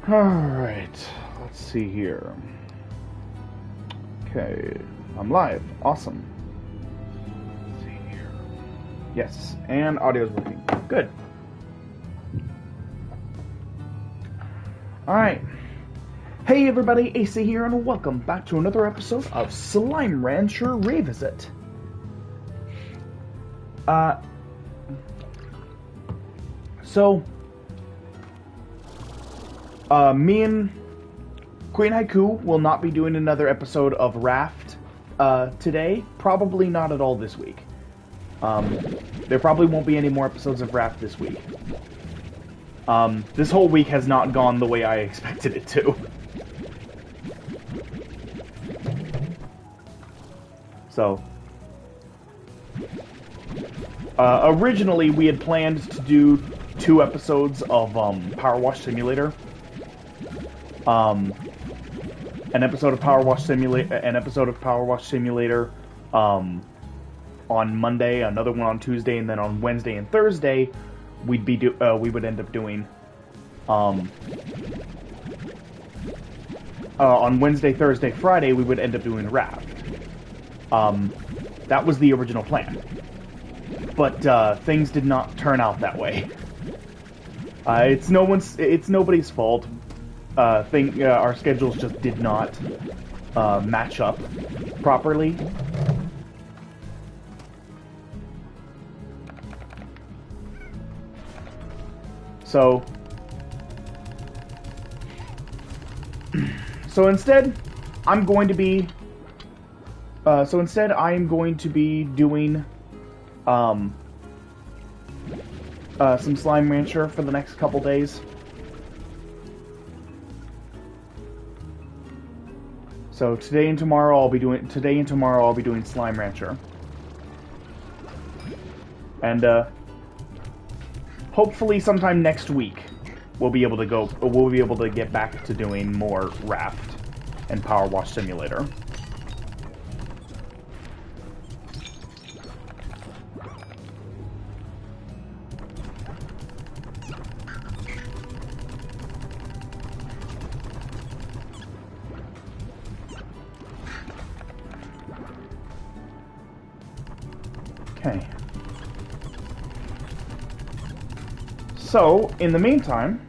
Alright, let's see here. Okay, I'm live. Awesome. Let's see here. Yes, and audio's working. Good. Alright. Hey everybody, AC here, and welcome back to another episode of Slime Rancher Revisit. Me and Queen Haiku will not be doing another episode of Raft today. Probably not at all this week. There probably won't be any more episodes of Raft this week. This whole week has not gone the way I expected it to. So, originally we had planned to do 2 episodes of Power Wash Simulator. An episode of Power Wash Simulator on Monday, another one on Tuesday, and then on Wednesday and Thursday we would end up doing on Wednesday, Thursday, Friday we would end up doing Raft. That was the original plan. But things did not turn out that way. It's nobody's fault. Our schedules just did not match up properly. So instead, I am going to be doing some Slime Rancher for the next couple days. So today and tomorrow I'll be doing Slime Rancher. And hopefully sometime next week we'll be able to get back to doing more Raft and Power Wash Simulator. Okay. So, in the meantime,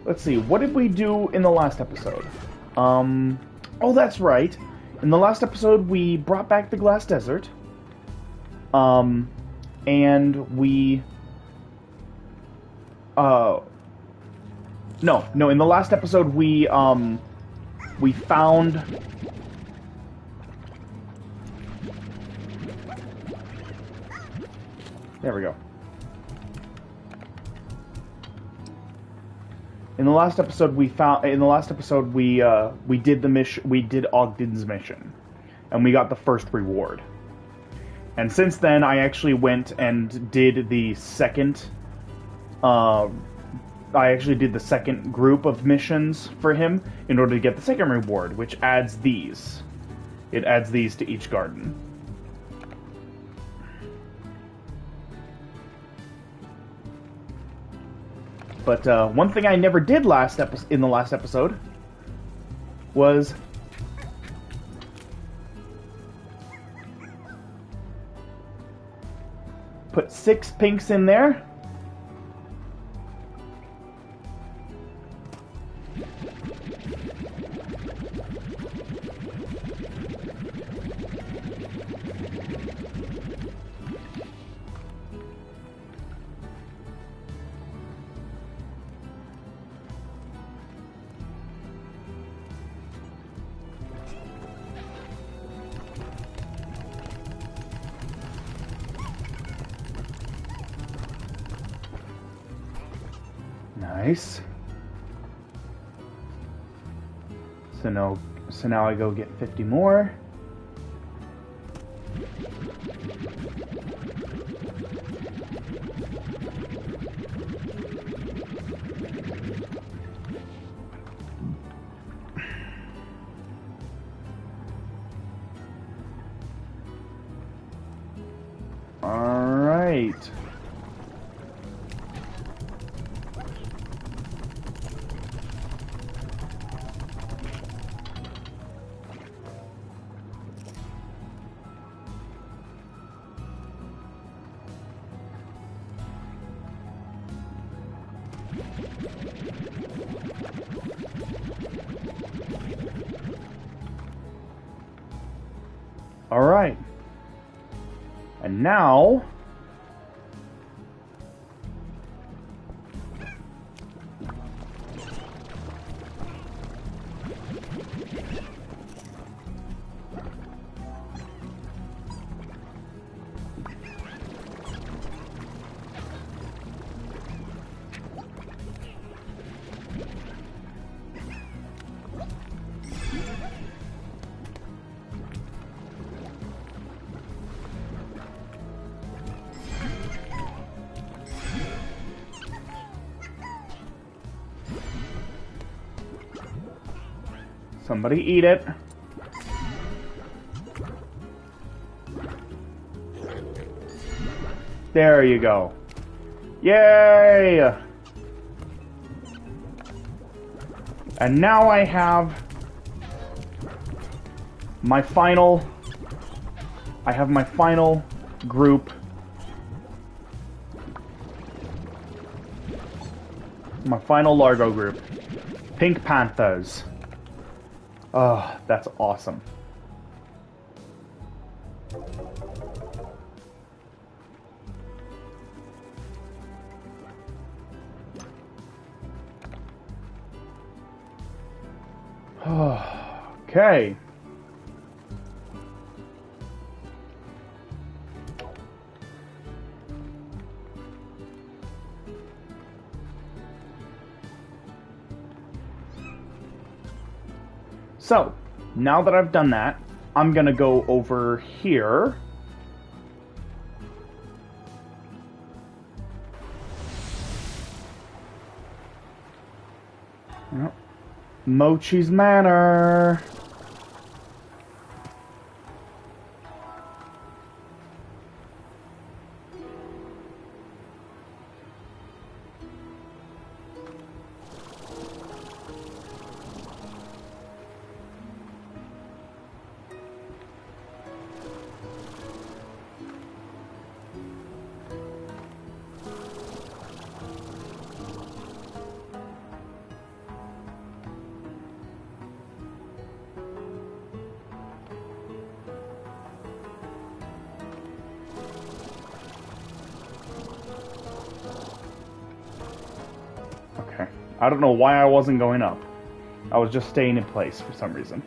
let's see, what did we do in the last episode? Oh, that's right. In the last episode, we brought back the Glass Desert. And we... No, in the last episode, we found... There we go. In the last episode, we did the mission. We did Ogden's mission, and we got the first reward. And since then, I actually went and did the second. I actually did the second group of missions for him in order to get the second reward, which adds these. It adds these to each garden. But one thing I never did in the last episode was put 6 pinks in there. Nice. So now I go get 50 more. All right. Alright. And now... Somebody eat it. There you go. Yay! And now I have my final... I have my final group. My final Largo group. Pink Panthers. Oh, that's awesome. Okay. So, now that I've done that, I'm gonna go over here. Yep. Mochi's Manor. I don't know why I wasn't going up. I was just staying in place for some reason.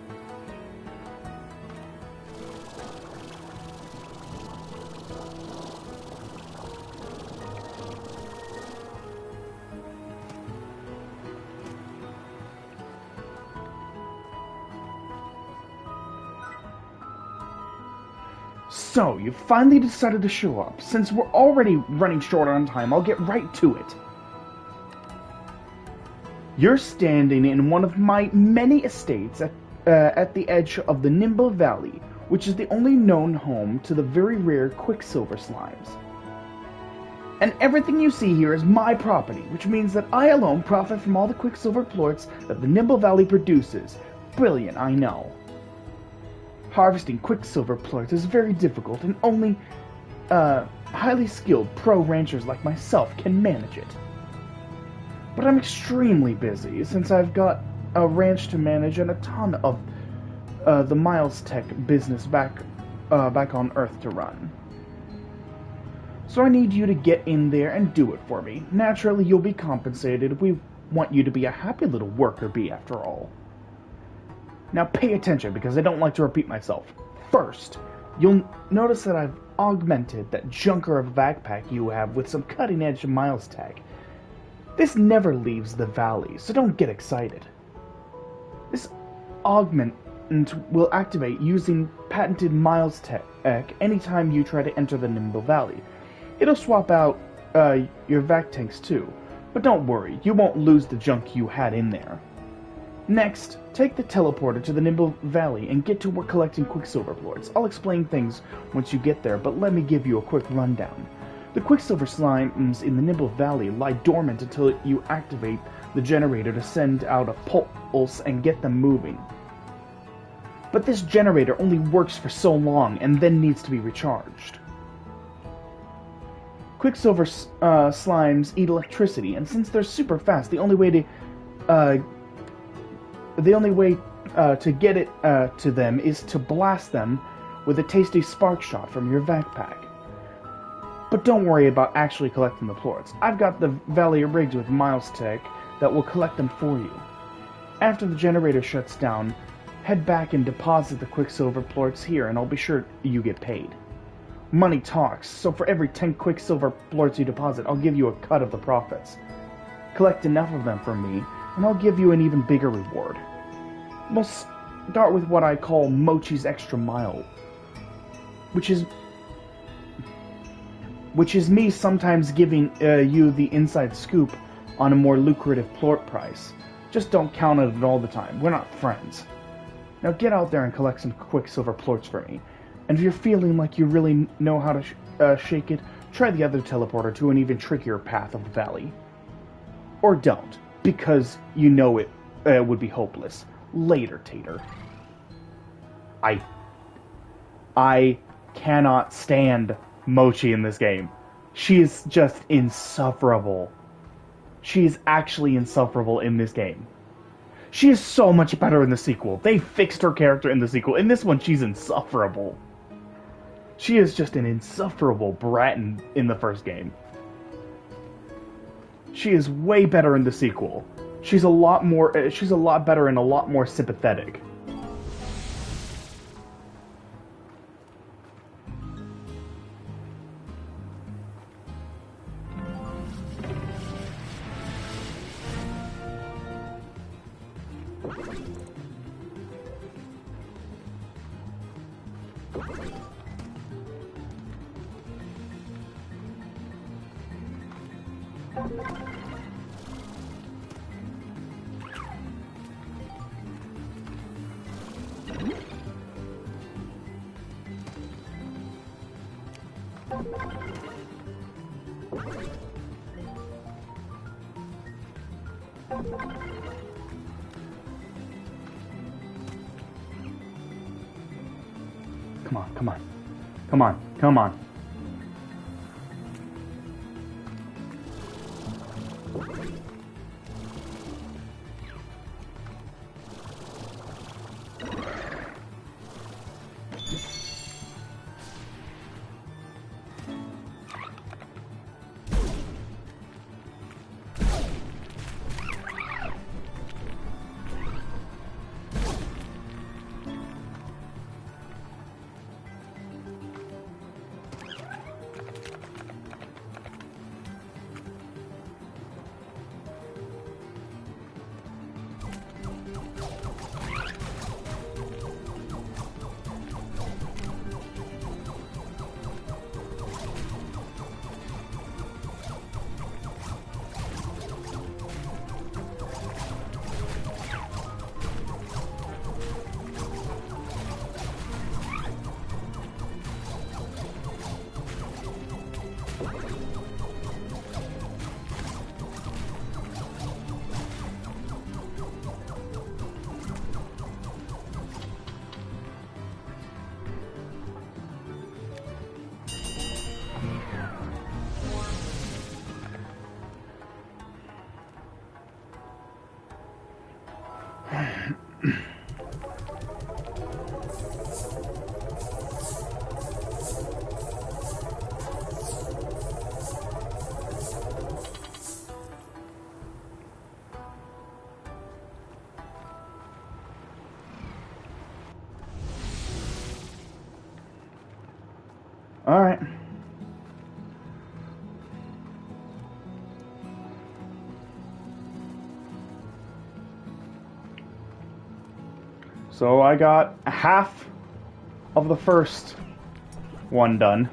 So, you finally decided to show up. Since we're already running short on time, I'll get right to it. You're standing in one of my many estates at the edge of the Nimble Valley, which is the only known home to the very rare Quicksilver slimes. And everything you see here is my property, which means that I alone profit from all the Quicksilver plorts that the Nimble Valley produces. Brilliant, I know. Harvesting Quicksilver plorts is very difficult, and only highly skilled pro ranchers like myself can manage it. But I'm extremely busy, since I've got a ranch to manage and a ton of the Miles Tech business back on Earth to run. So I need you to get in there and do it for me. Naturally, you'll be compensated. We want you to be a happy little worker bee, after all. Now pay attention, because I don't like to repeat myself. First, you'll notice that I've augmented that junker of a backpack you have with some cutting-edge Miles Tech. This never leaves the valley, so don't get excited. This augment will activate using patented Miles Tech anytime you try to enter the Nimble Valley. It'll swap out your vac tanks too, but don't worry, you won't lose the junk you had in there. Next, take the teleporter to the Nimble Valley and get to work collecting Quicksilver plorts. I'll explain things once you get there, but let me give you a quick rundown. The Quicksilver slimes in the Nimble Valley lie dormant until you activate the generator to send out a pulse and get them moving. But this generator only works for so long and then needs to be recharged. Quicksilver slimes eat electricity, and since they're super fast, uh, the only way to get it to them is to blast them with a tasty spark shot from your backpack. But don't worry about actually collecting the plorts. I've got the Valley rigged with Miles Tech that will collect them for you. After the generator shuts down, head back and deposit the Quicksilver plorts here, and I'll be sure you get paid. Money talks, so for every 10 Quicksilver plorts you deposit, I'll give you a cut of the profits. Collect enough of them for me, and I'll give you an even bigger reward. We'll start with what I call Mochi's Extra Mile, which is me sometimes giving you the inside scoop on a more lucrative plort price. Just don't count on it all the time. We're not friends. Now get out there and collect some Quicksilver plorts for me. And if you're feeling like you really know how to shake it, try the other teleporter to an even trickier path of the valley. Or don't, because you know it would be hopeless. Later, Tater. I cannot stand Mochi in this game. She is just insufferable. She is actually insufferable in this game. She is so much better in the sequel. They fixed her character in the sequel. In this one, she's insufferable. She is just an insufferable brat in the first game. She is way better in the sequel. She's a lot better and a lot more sympathetic. Come on, come on. Come on, come on. Alright. So I got half of the first one done.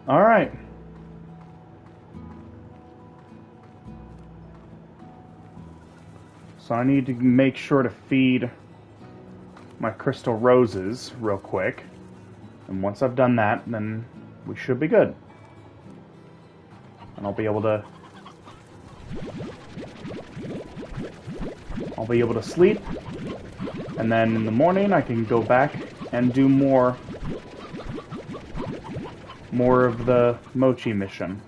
Alright. So I need to make sure to feed my crystal roses real quick. And once I've done that, then we should be good. And I'll be able to sleep. And then in the morning I can go back and do more of the mochi mission.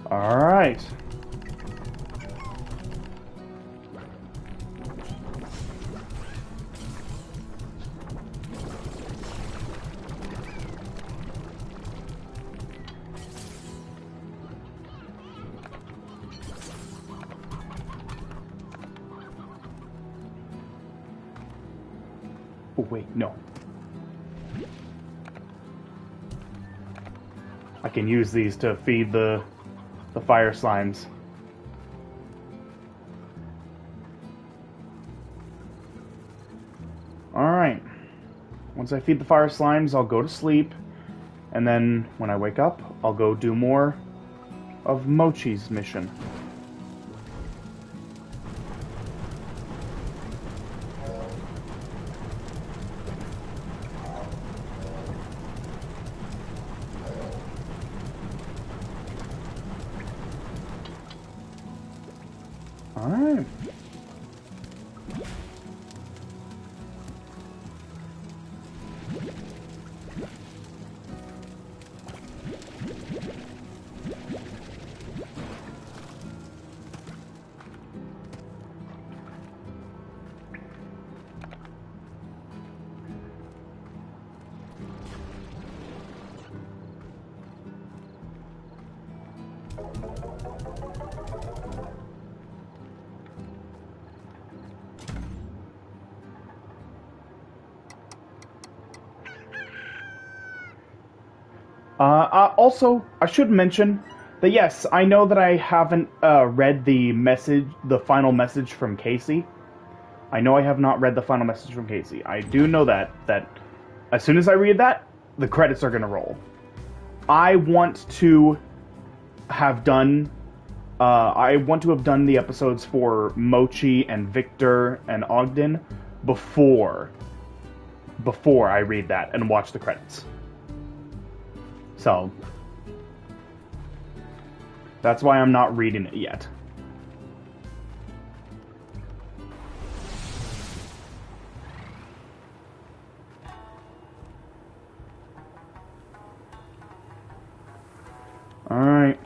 Alright. Oh, wait, no. I can use these to feed the fire slimes. Alright. Once I feed the fire slimes, I'll go to sleep. And then when I wake up, I'll go do more of Mochi's mission. Alright. Also, I should mention that yes, I know that I haven't read the final message from Casey. I know I have not read the final message from Casey. I do know that as soon as I read that, the credits are going to roll. I want to have done the episodes for Mochi and Victor and Ogden before I read that and watch the credits. So that's why I'm not reading it yet. All right.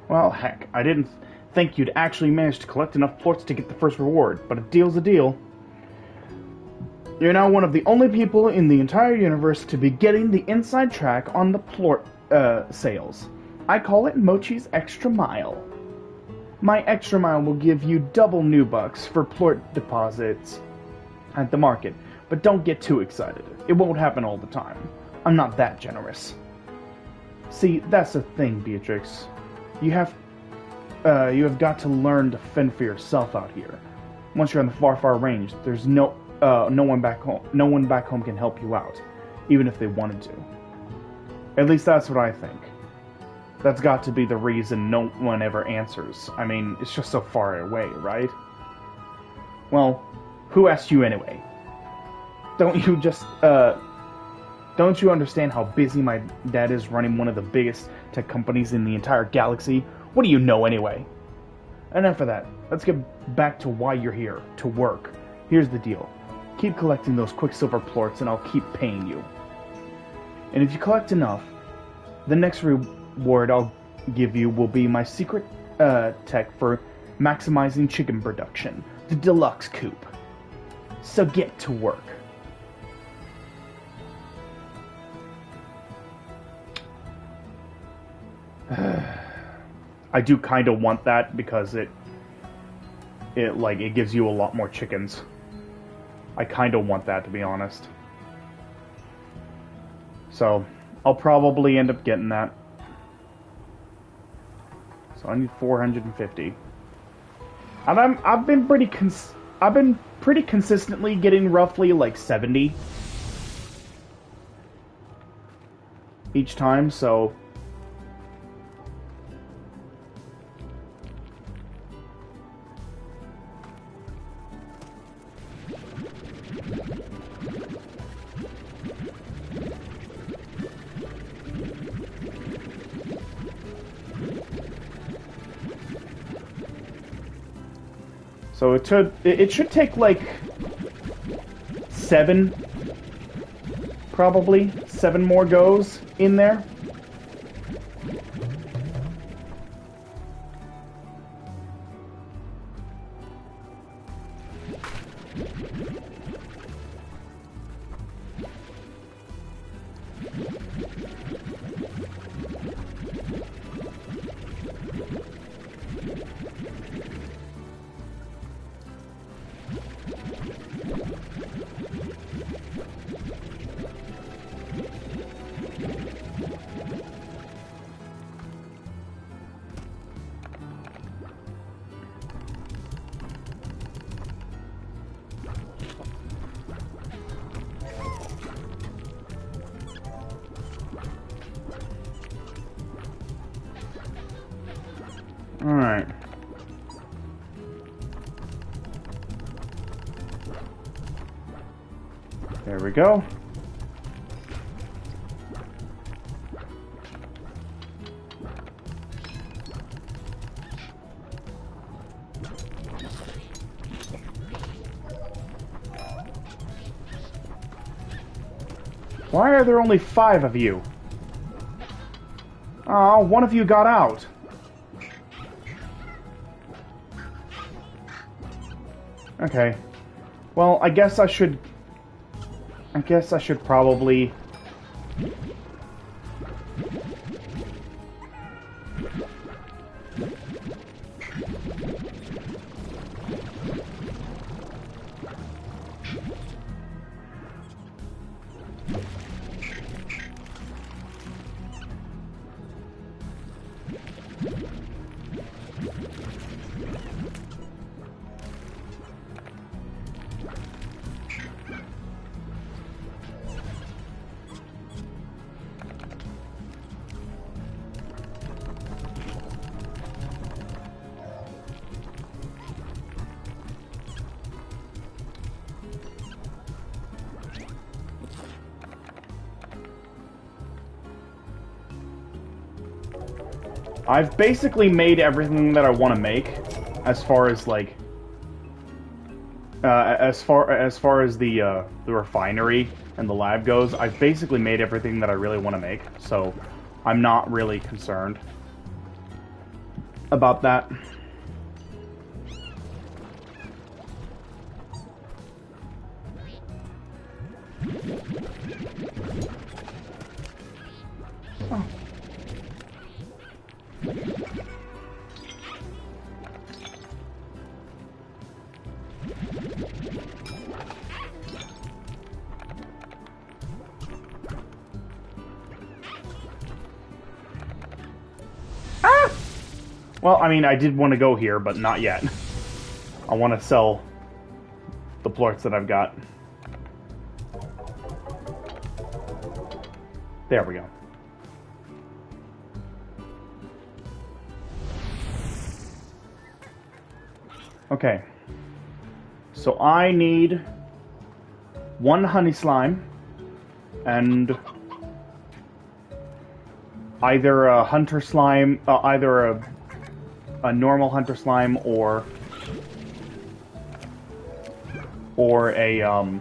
Well, heck, I didn't think you'd actually manage to collect enough plorts to get the first reward, but a deal's a deal. You're now one of the only people in the entire universe to be getting the inside track on the plort sales. I call it Mochi's Extra Mile. My Extra Mile will give you double new bucks for plort deposits at the market, but don't get too excited. It won't happen all the time. I'm not that generous. See, that's the thing, Beatrix. You have got to learn to fend for yourself out here. Once you're on the far range, there's no one back home. No one back home can help you out, even if they wanted to. At least that's what I think. That's got to be the reason no one ever answers. I mean, it's just so far away, right? Well, who asked you anyway? Don't you understand how busy my dad is running one of the biggest tech companies in the entire galaxy? What do you know anyway? Enough of that. Let's get back to why you're here. To work. Here's the deal. Keep collecting those Quicksilver plorts and I'll keep paying you. And if you collect enough, the next reward I'll give you will be my secret tech for maximizing chicken production. The deluxe coop. So get to work. I do kind of want that because it gives you a lot more chickens. I kind of want that, to be honest. So I'll probably end up getting that. So I need 450. And I've been pretty consistently getting roughly like 70 each time, so it should take like 7, probably 7 more goes in there. Alright. There we go. Why are there only 5 of you? Oh, one of you got out. Okay. Well, I guess I should probably... I've basically made everything that I want to make, as far as like, as far as the refinery and the lab goes. I've basically made everything that I really want to make, so I'm not really concerned about that. Oh. Well, I mean, I did want to go here, but not yet. I want to sell the plorts that I've got. There we go. Okay. So I need one honey slime and either a hunter slime, either a normal hunter slime or a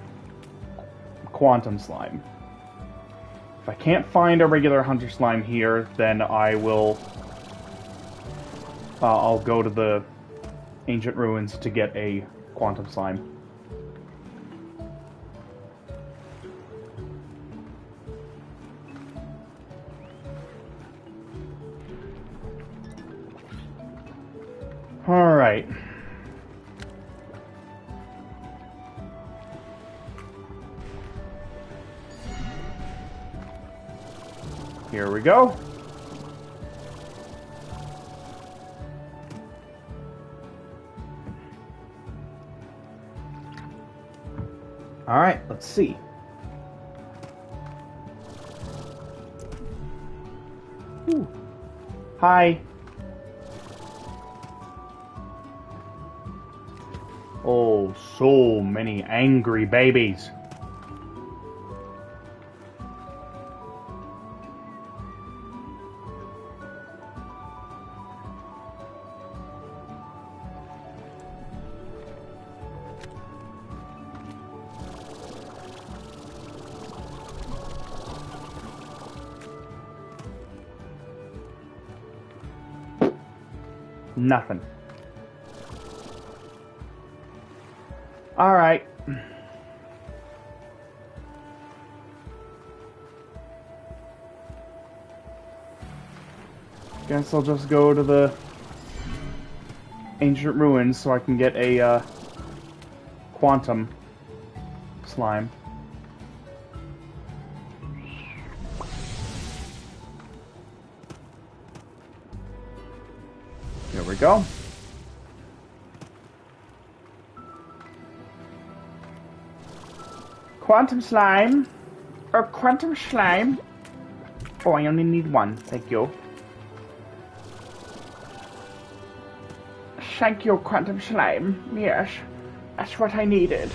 quantum slime. If I can't find a regular hunter slime here, then I will I'll go to the ancient ruins to get a quantum slime. All right. Here we go. All right, let's see. Ooh. Hi. Oh, so many angry babies. Nothing. All right. Guess I'll just go to the ancient ruins so I can get a quantum slime. Here we go. Quantum slime. Or quantum slime. Oh, I only need one. Thank you. Thank you, quantum slime. Yes, that's what I needed.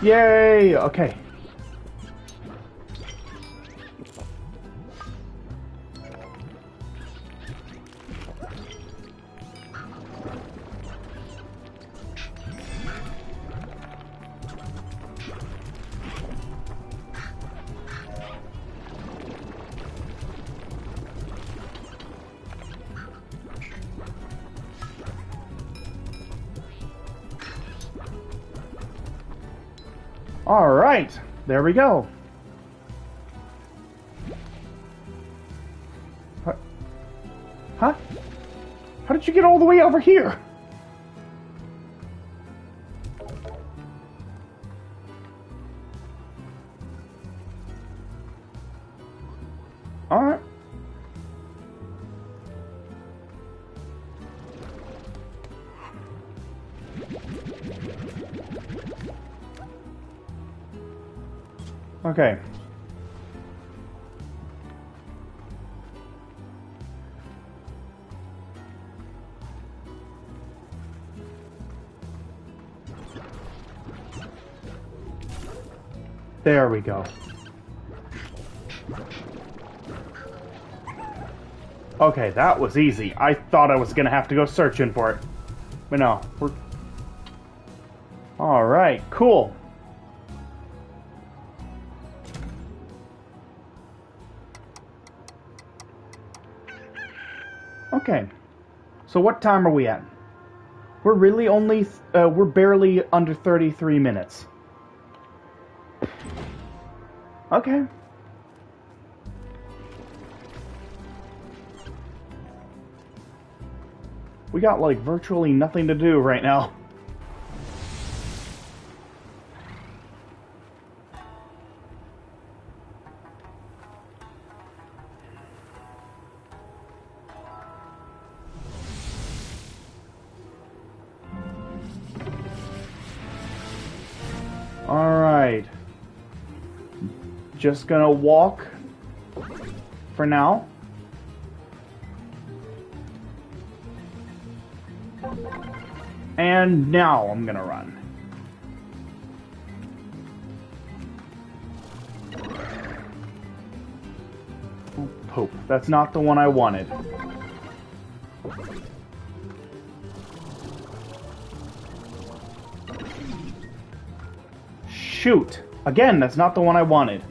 Yay! Okay. Alright, there we go. What? Huh? How did you get all the way over here? Alright. Okay. There we go. Okay, that was easy. I thought I was gonna have to go searching for it. But no, we're... Alright, cool. Okay, so what time are we at? We're really only, we're barely under 33 minutes. Okay. We got, like, virtually nothing to do right now. Alright. Just gonna walk for now. And now I'm gonna run. Oh, Pope. That's not the one I wanted. Shoot! Again, that's not the one I wanted.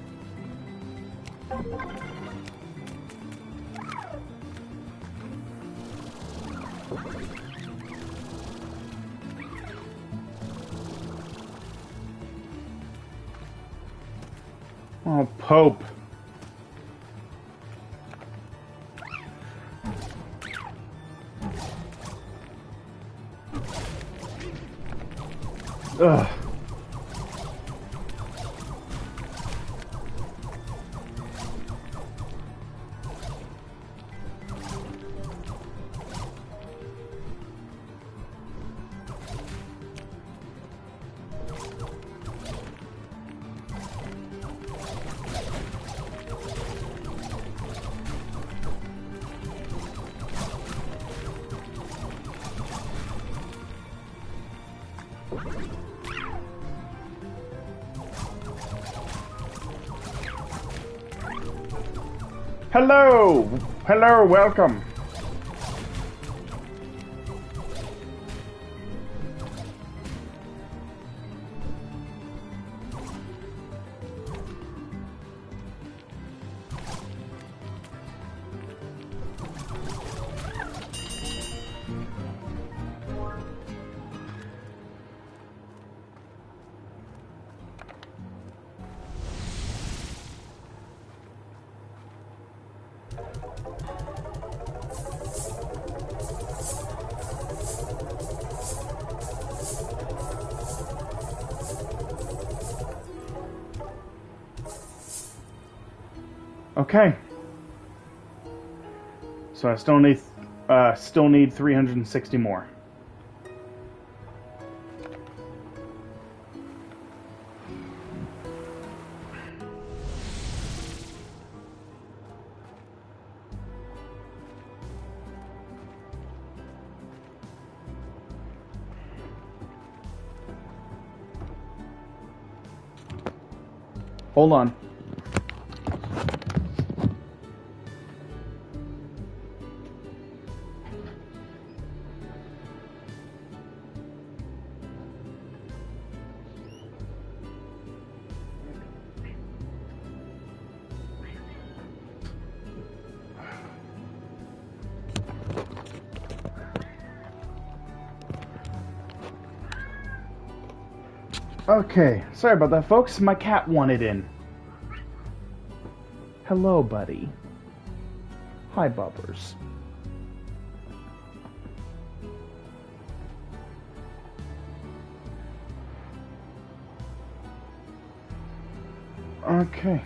Oh, Pope. Ugh. Hello! Hello, welcome. Okay. So I still need 360 more. Hold on. Okay, sorry about that, folks. My cat wanted in. Hello, buddy. Hi, Bubbers. Okay.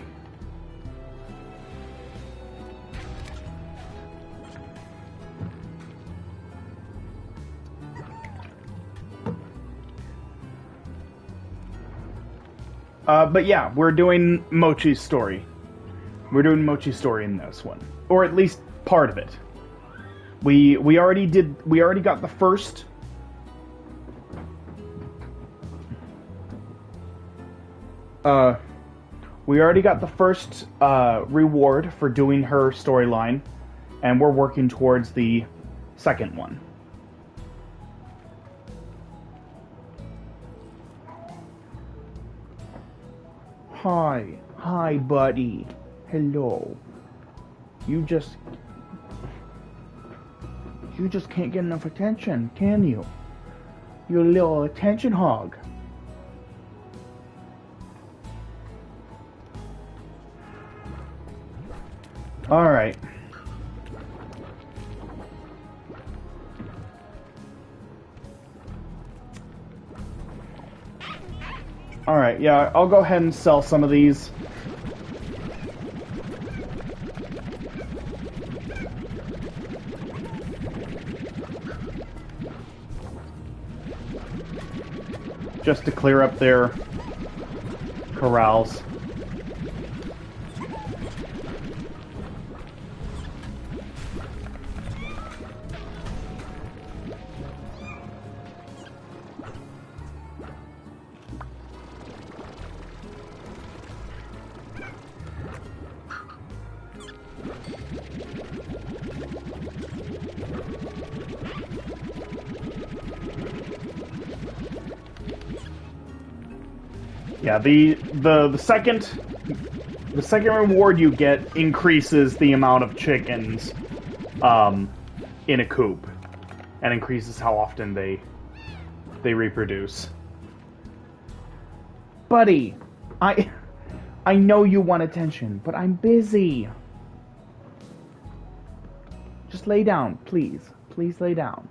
But yeah, we're doing Mochi's story. We're doing Mochi's story in this one, or at least part of it. We already got the first. We already got the first reward for doing her storyline, and we're working towards the second one. Hi, buddy. Hello. You just can't get enough attention, can you? You little attention hog. Alright. Alright, yeah, I'll go ahead and sell some of these. Just to clear up their corrals. Yeah, the second reward you get increases the amount of chickens in a coop, and increases how often they reproduce. Buddy, I know you want attention, but I'm busy. Just lay down, please. Please lay down.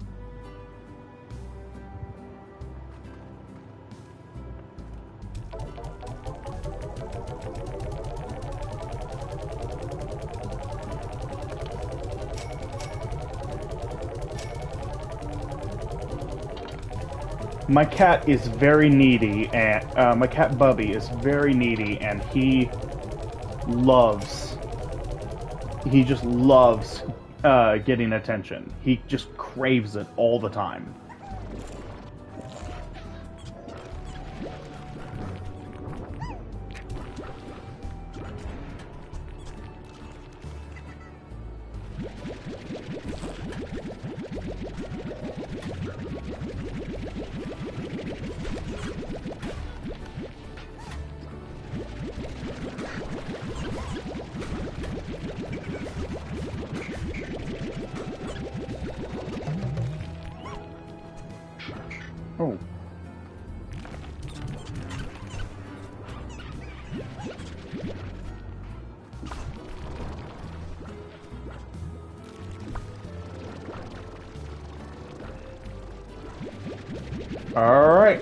My cat is very needy, and my cat Bubby is very needy, and he just loves getting attention. He just craves it all the time. Oh. All right.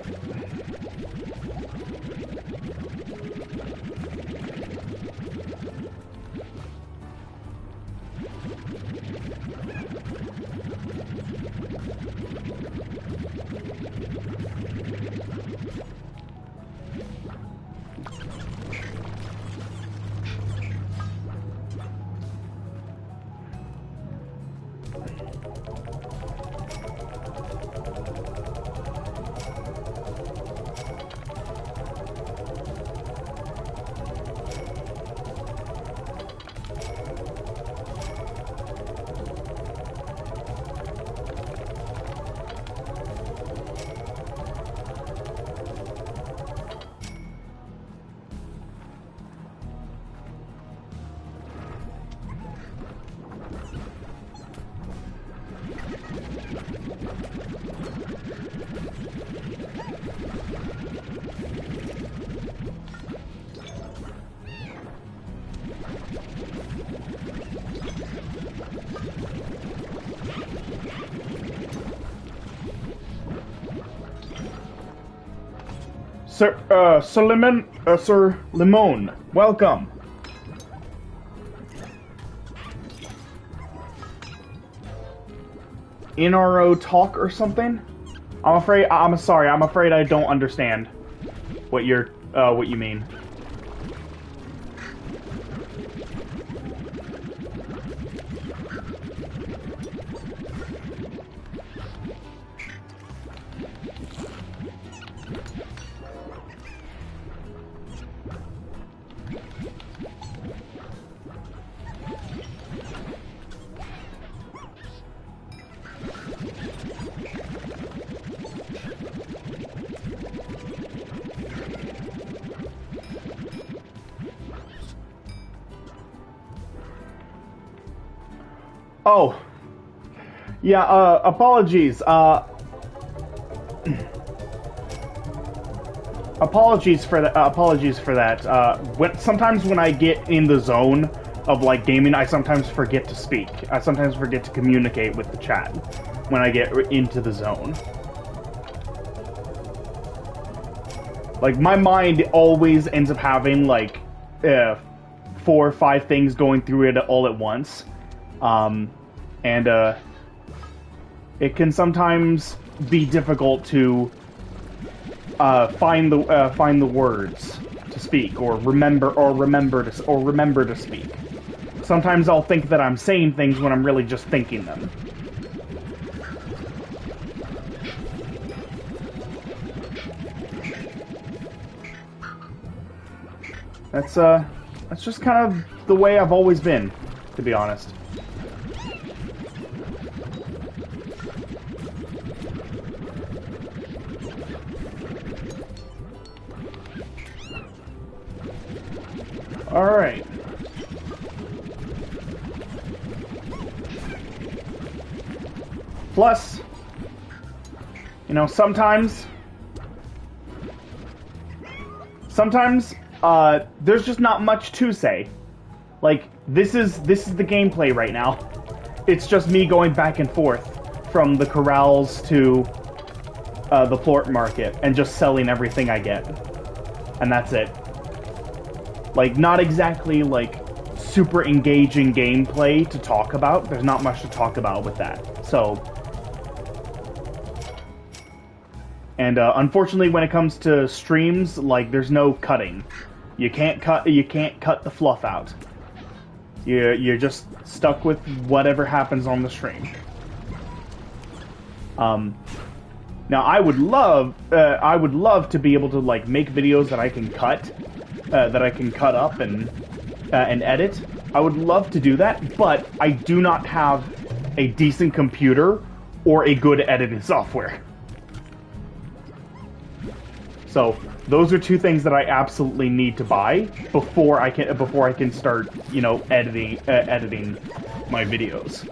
Sir Limon, welcome. NRO talk or something? I'm sorry, I'm afraid I don't understand what you mean. Oh, yeah, apologies, apologies for that, sometimes when I get in the zone of, like, gaming, I sometimes forget to speak. I sometimes forget to communicate with the chat when I get into the zone. Like, my mind always ends up having, like, 4 or 5 things going through it all at once. It can sometimes be difficult to find the words to speak, or remember to speak. Sometimes I'll think that I'm saying things when I'm really just thinking them. That's just kind of the way I've always been, to be honest. Alright. Plus, you know, sometimes there's just not much to say. Like, this is the gameplay right now. It's just me going back and forth from the corrals to the plort market and just selling everything I get. And that's it. Like, not exactly, like, super engaging gameplay to talk about. There's not much to talk about with that. So, and unfortunately, when it comes to streams, like, there's no cutting. You can't cut the fluff out. You're just stuck with whatever happens on the stream. Now I would love to be able to, like, make videos that I can cut up and edit. I would love to do that, but I do not have a decent computer or a good editing software. So those are two things that I absolutely need to buy before I can start, you know, editing my videos.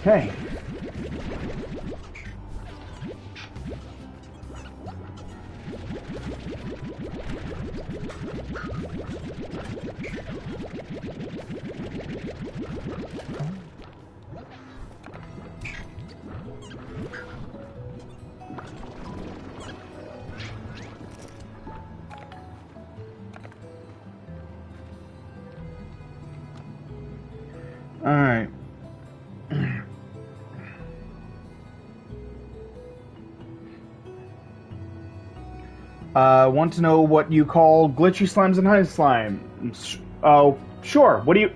Okay. All right. Want to know what you call glitchy slimes and honey slime? Oh, sure. What do you...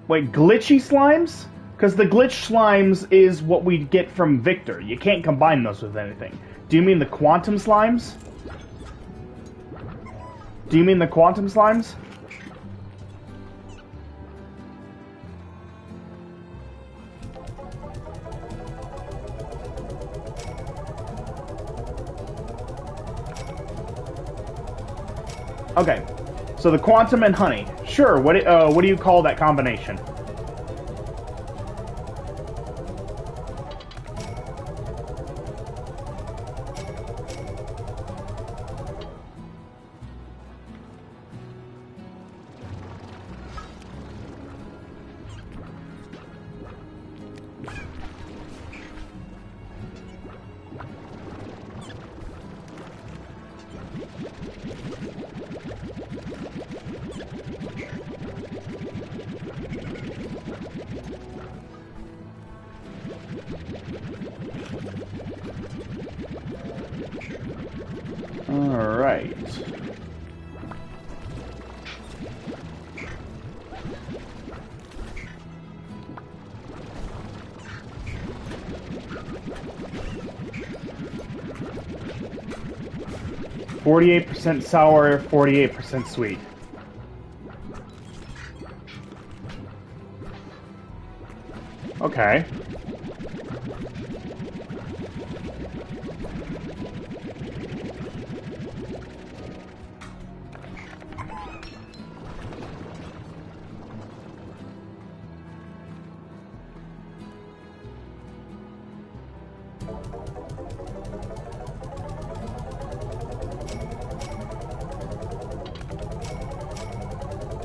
Wait, glitchy slimes? Because the glitch slimes is what we get from Victor. You can't combine those with anything. Do you mean the quantum slimes? Do you mean the quantum slimes? Okay, so the quantum and honey. Sure. What do you call that combination? Alright. %48 sour, 48% sweet. Okay.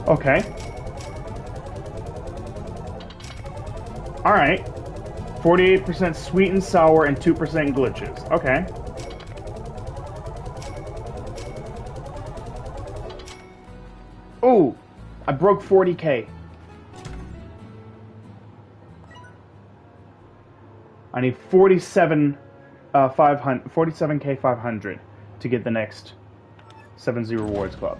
Okay. Alright. 48% sweet and sour and 2% glitches. Okay. Oh! I broke 40k. I need 47k 500 to get the next 70 rewards club.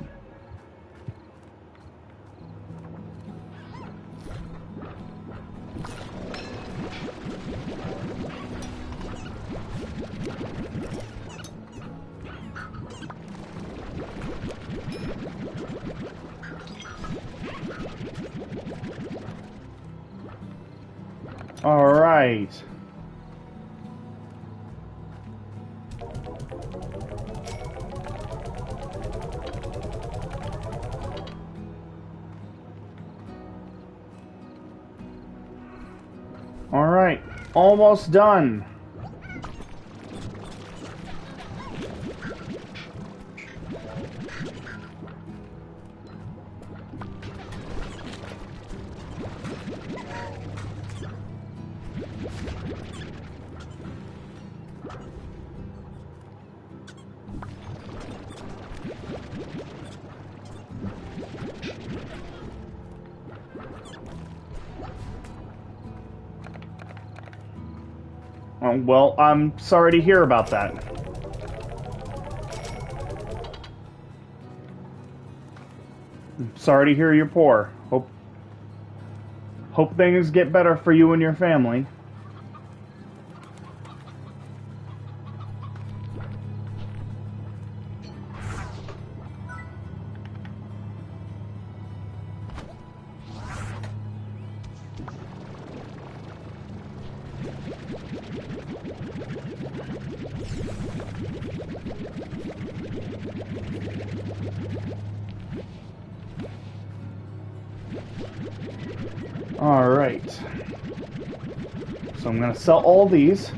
All right. All right. Almost done. Well, I'm sorry to hear about that. I'm sorry to hear you're poor. Hope things get better for you and your family. Alright. So I'm going to sell all these.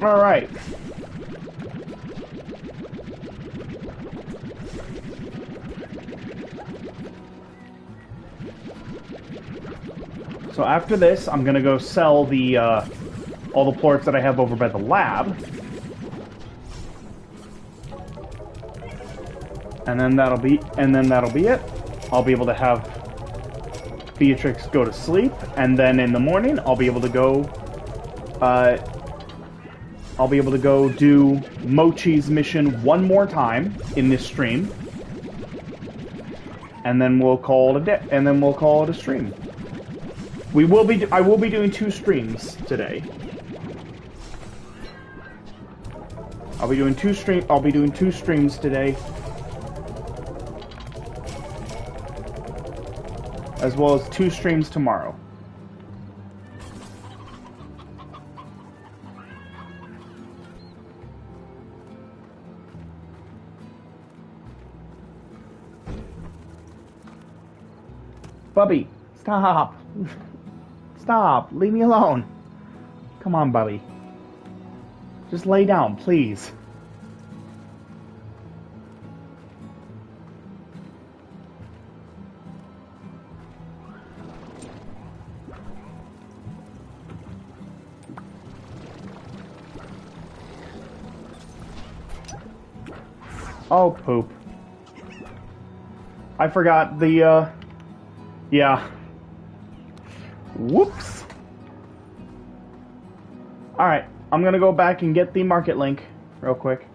Alright. So after this, I'm gonna go sell the all the plorts that I have over by the lab, and then that'll be it. I'll be able to have Beatrix go to sleep, and then in the morning I'll be able to go. I'll be able to go do Mochi's mission one more time in this stream, and then we'll call it a day. And then we'll call it a stream. I will be doing 2 streams today. I'll be doing 2 streams today, as well as 2 streams tomorrow. Bubby, stop. Stop. Leave me alone. Come on, Bubby. Just lay down, please. Oh, poop. I forgot the, yeah. Whoops. Alright, I'm gonna go back and get the market link real quick.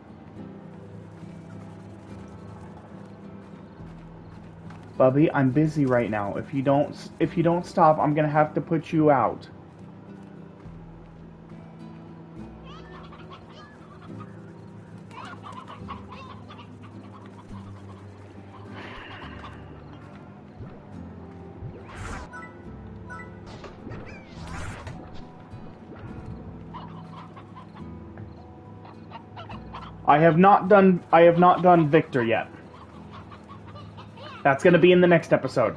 Bubby, I'm busy right now. If you don't stop, I'm gonna have to put you out. I have not done Victor yet. That's gonna be in the next episode.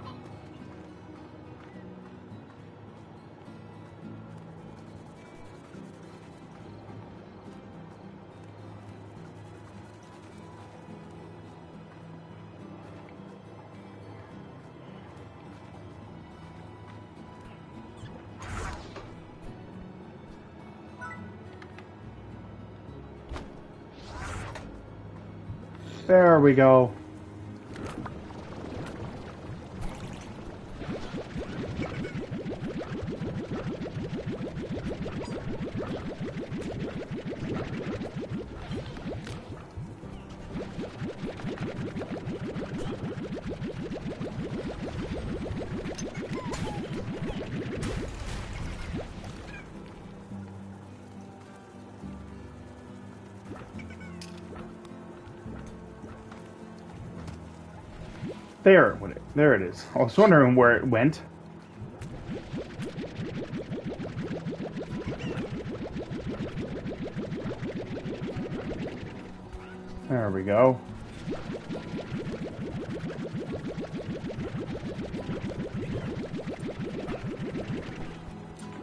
There we go. There it is. I was wondering where it went. There we go.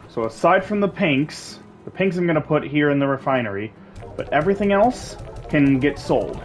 So aside from the pinks I'm gonna put here in the refinery, but everything else can get sold.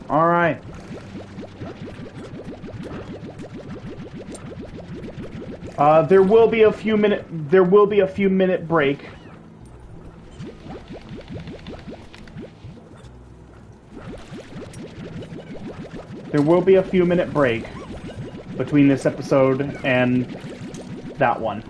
All right. There will be a few minute break. There will be a few minute break between this episode and that one.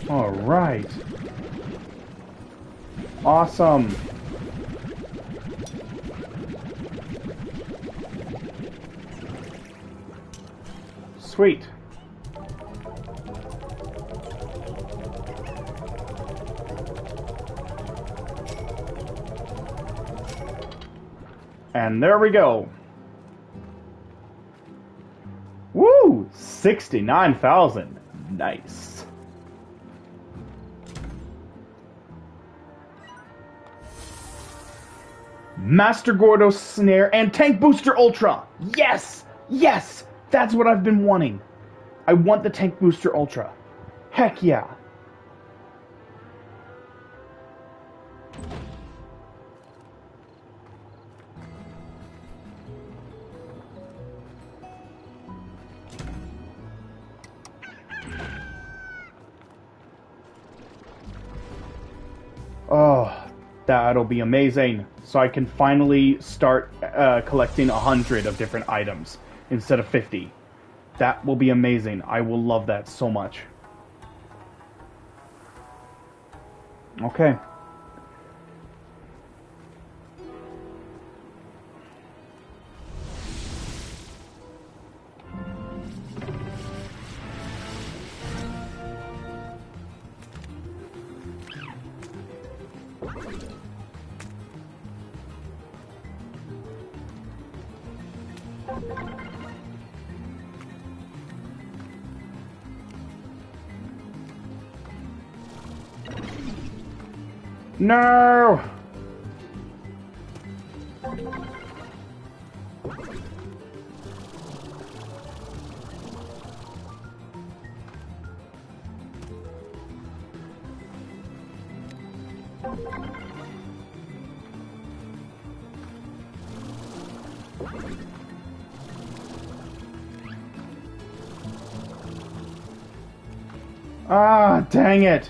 All right. Awesome. Sweet. And there we go. Woo! 69,000. Nice. Master Gordo Snare and Tank Booster Ultra! Yes! Yes! That's what I've been wanting. I want the Tank Booster Ultra. Heck yeah. Oh, that'll be amazing. So I can finally start collecting 100 of different items instead of 50. That will be amazing. I will love that so much. Okay. No! Ah, dang it!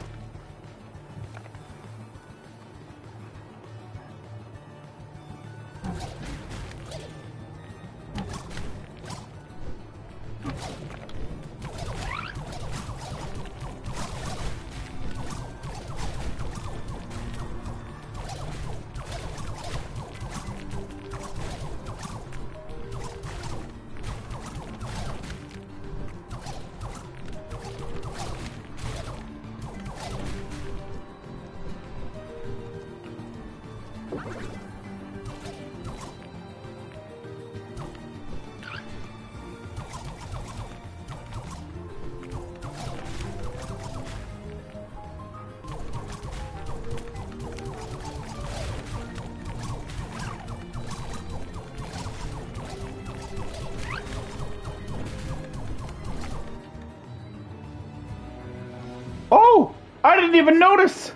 Oh! I didn't even notice!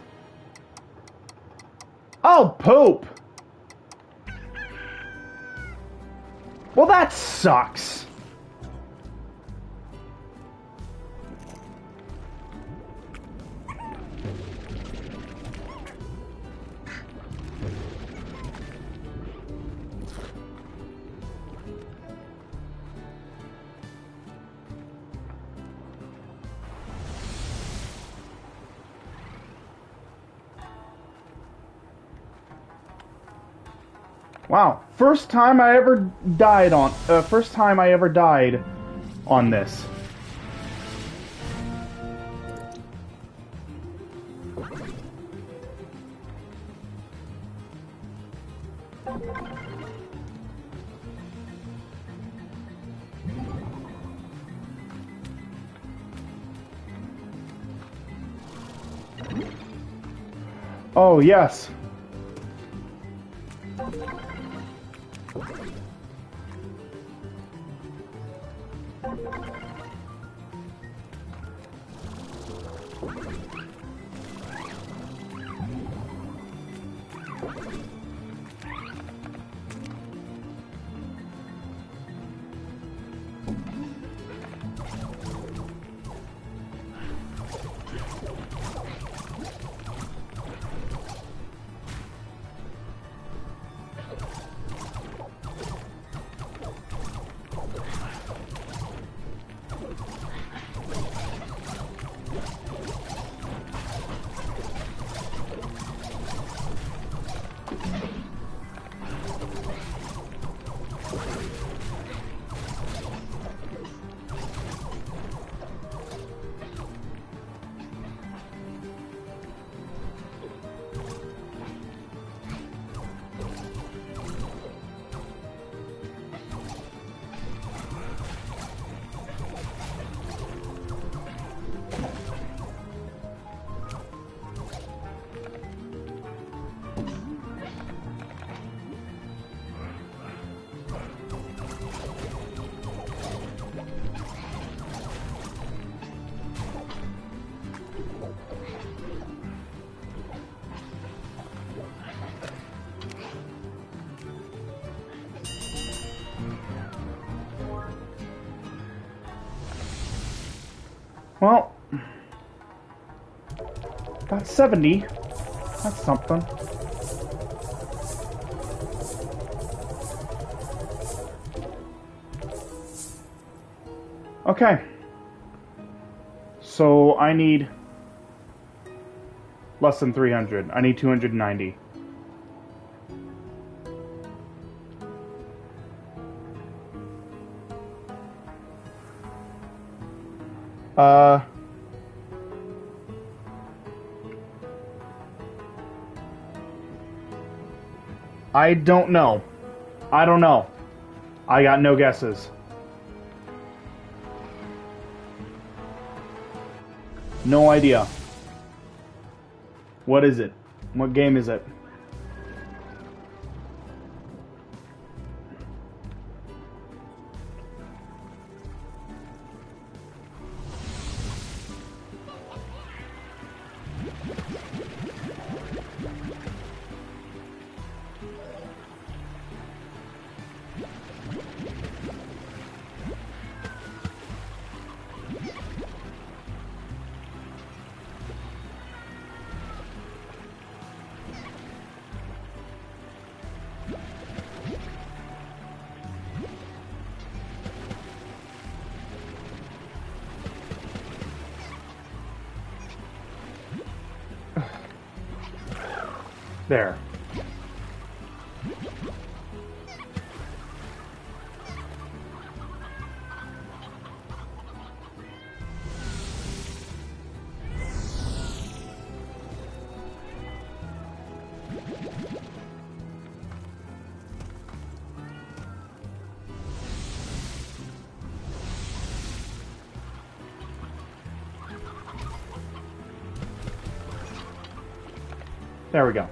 Oh, poop! Well, that sucks. Wow, first time I ever died on this. Oh, yes. Well, got 70. That's something. Okay. So I need less than 300. I need 290. I don't know. I don't know. I got no guesses. No idea. What is it? What game is it? There. There we go.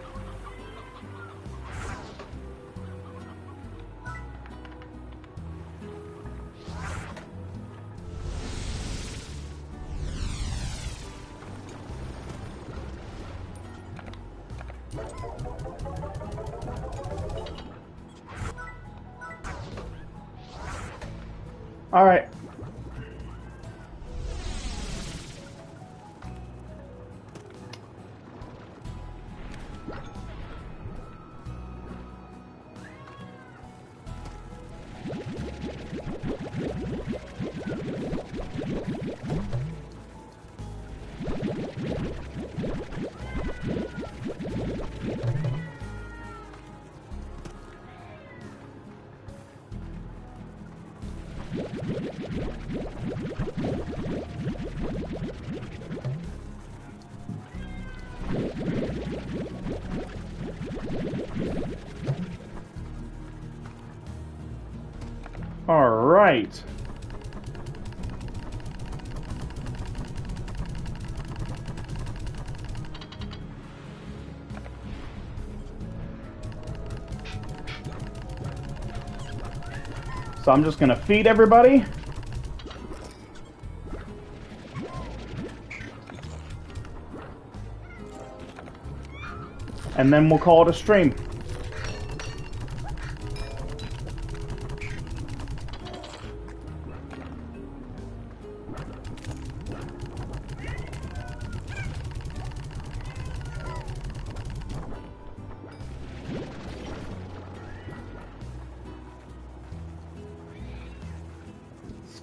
All right. All right. So I'm just gonna feed everybody. And then we'll call it a stream.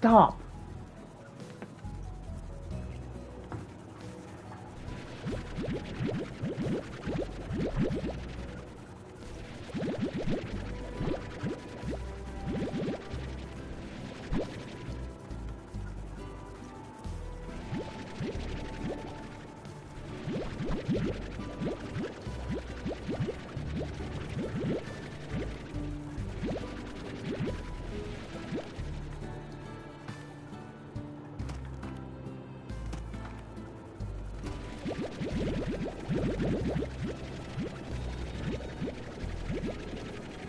Stop.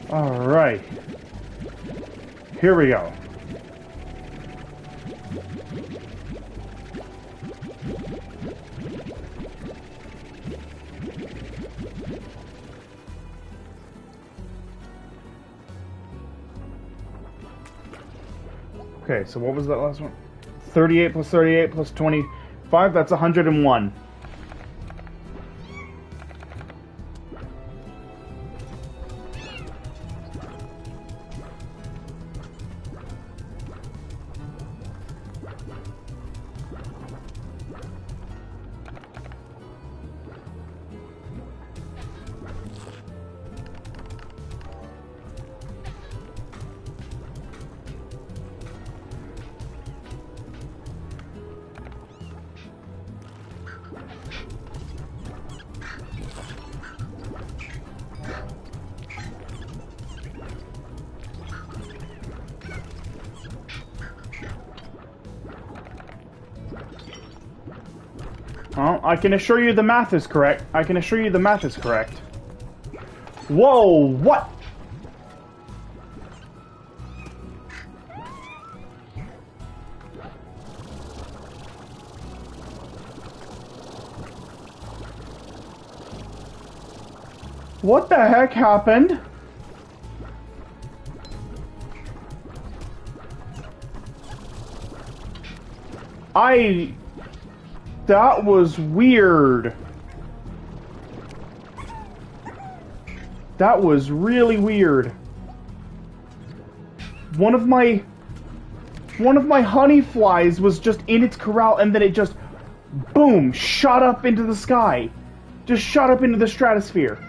All right. Here we go. Okay, so what was that last one? 38 plus 38 plus 25, that's 101. Well, I can assure you the math is correct. I can assure you the math is correct. Whoa, what? What the heck happened? That was weird. That was really weird. One of my honey flies was just in its corral and then it just, boom, shot up into the sky. Just shot up into the stratosphere.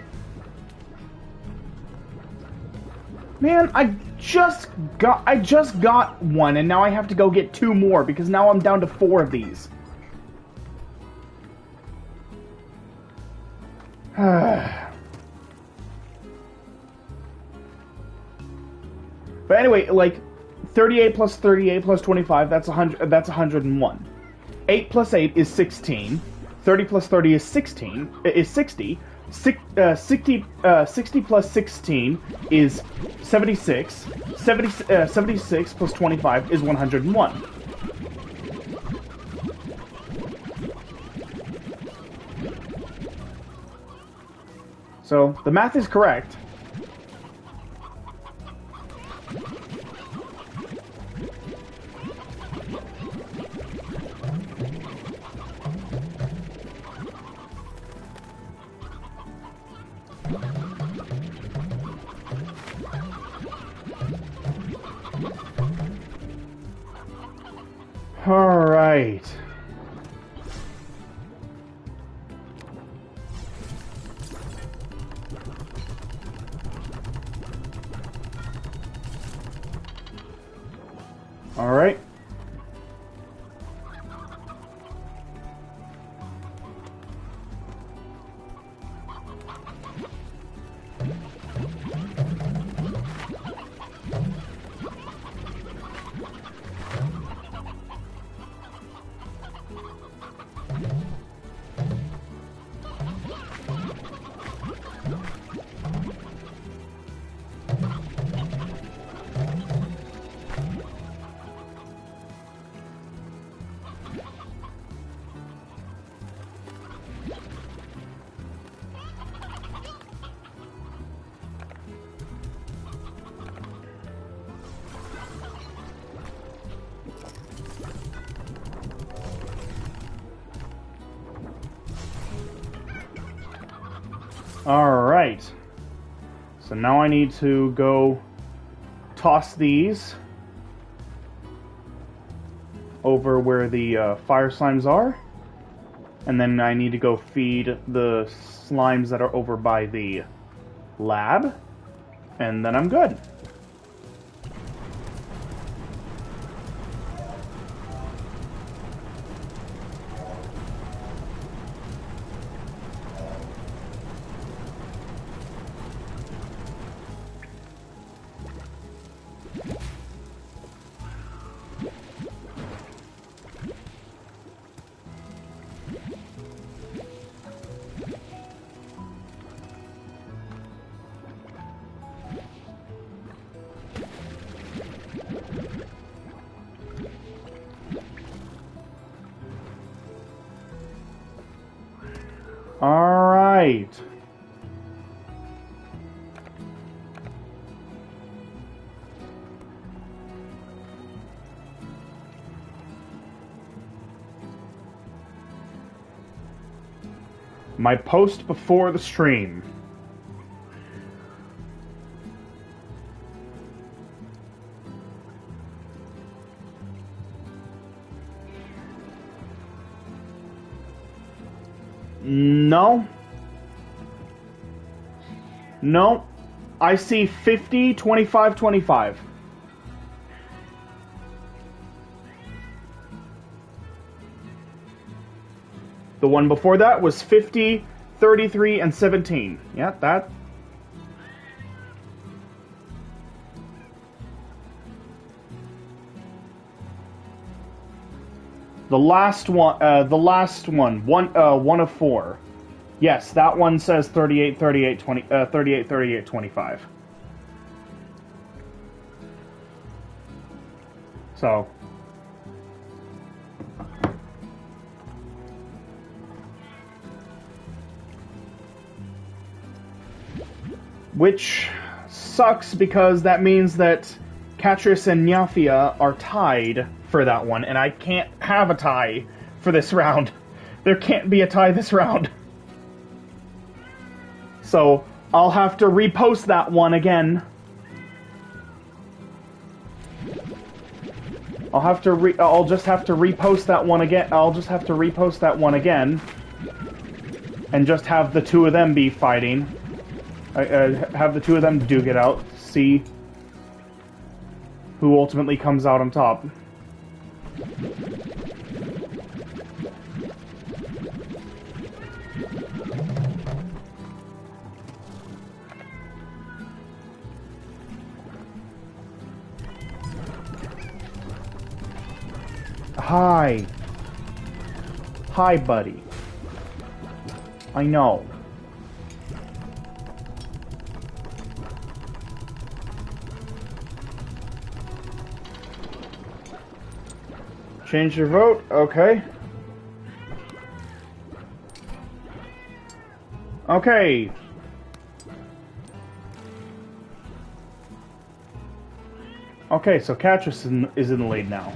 Man, I just got one and now I have to go get 2 more because now I'm down to 4 of these. But anyway, like 38 plus 38 plus 25, that's 100, that's 101. 8 plus 8 is 16. 30 plus 30 is 60. 60 plus 16 is 76. 76 plus 25 is 101. So, the math is correct. All right. All right. Alright. So now I need to go toss these over where the fire slimes are. And then I need to go feed the slimes that are over by the lab. And then I'm good. Alright. My post before the stream. No. No. I see 50, 25, 25. The one before that was 50, 33, and 17. Yeah, that. The last one, one of four. Yes, that one says 38, 38, 20, 38, 38, 25. So. Which sucks because that means that Catrice and Nyafia are tied for that one, and I can't have a tie for this round. There can't be a tie this round. So I'll have to repost that one again. I'll just have to repost that one again. I'll just have to repost that one again, and just have the two of them be fighting. Have the two of them duke it out. See who ultimately comes out on top. Hi. Hi, buddy. I know. Change your vote? Okay. Okay. Okay, so Catrice is in the lead now.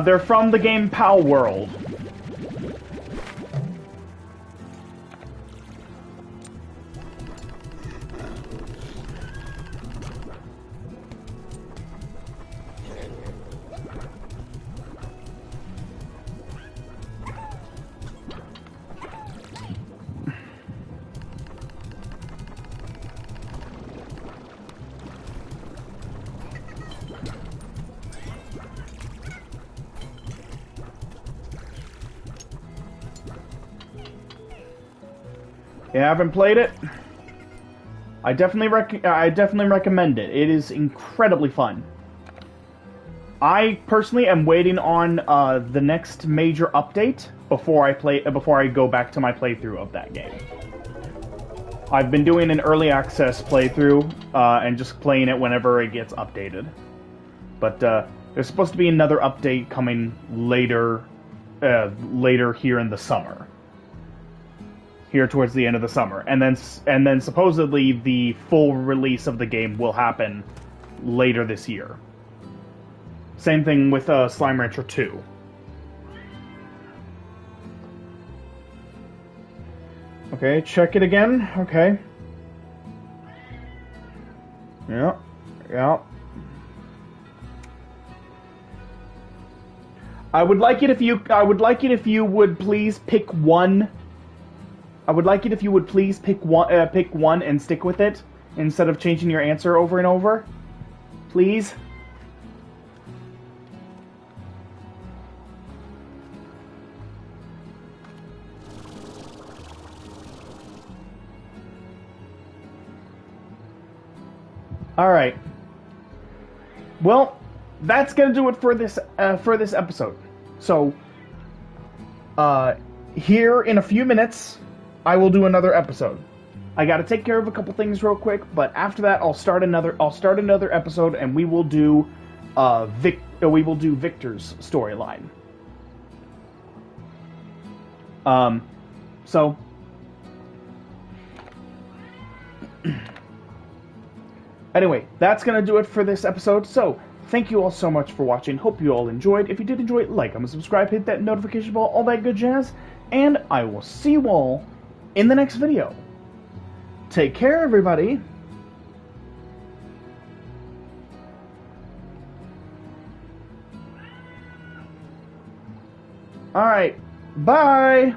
They're from the game Pal World. You haven't played it? I definitely recommend it. It is incredibly fun. I personally am waiting on the next major update before I go back to my playthrough of that game. I've been doing an early access playthrough and just playing it whenever it gets updated. But there's supposed to be another update coming later here in the summer. Here towards the end of the summer, and then supposedly the full release of the game will happen later this year. Same thing with Slime Rancher 2. Okay, check it again. Okay. Yeah. Yeah. I would like it if you would please pick one. I would like it if you would please pick one and stick with it instead of changing your answer over and over. Please. All right. Well, that's gonna do it for this episode. So, here in a few minutes, I will do another episode. I gotta take care of a couple things real quick, but after that, I'll start another episode, and we will do Victor's storyline. So anyway, that's gonna do it for this episode. So thank you all so much for watching. Hope you all enjoyed. If you did enjoy, like, comment, subscribe, hit that notification bell, all that good jazz, and I will see you all in the next video. Take care, everybody. All right. Bye.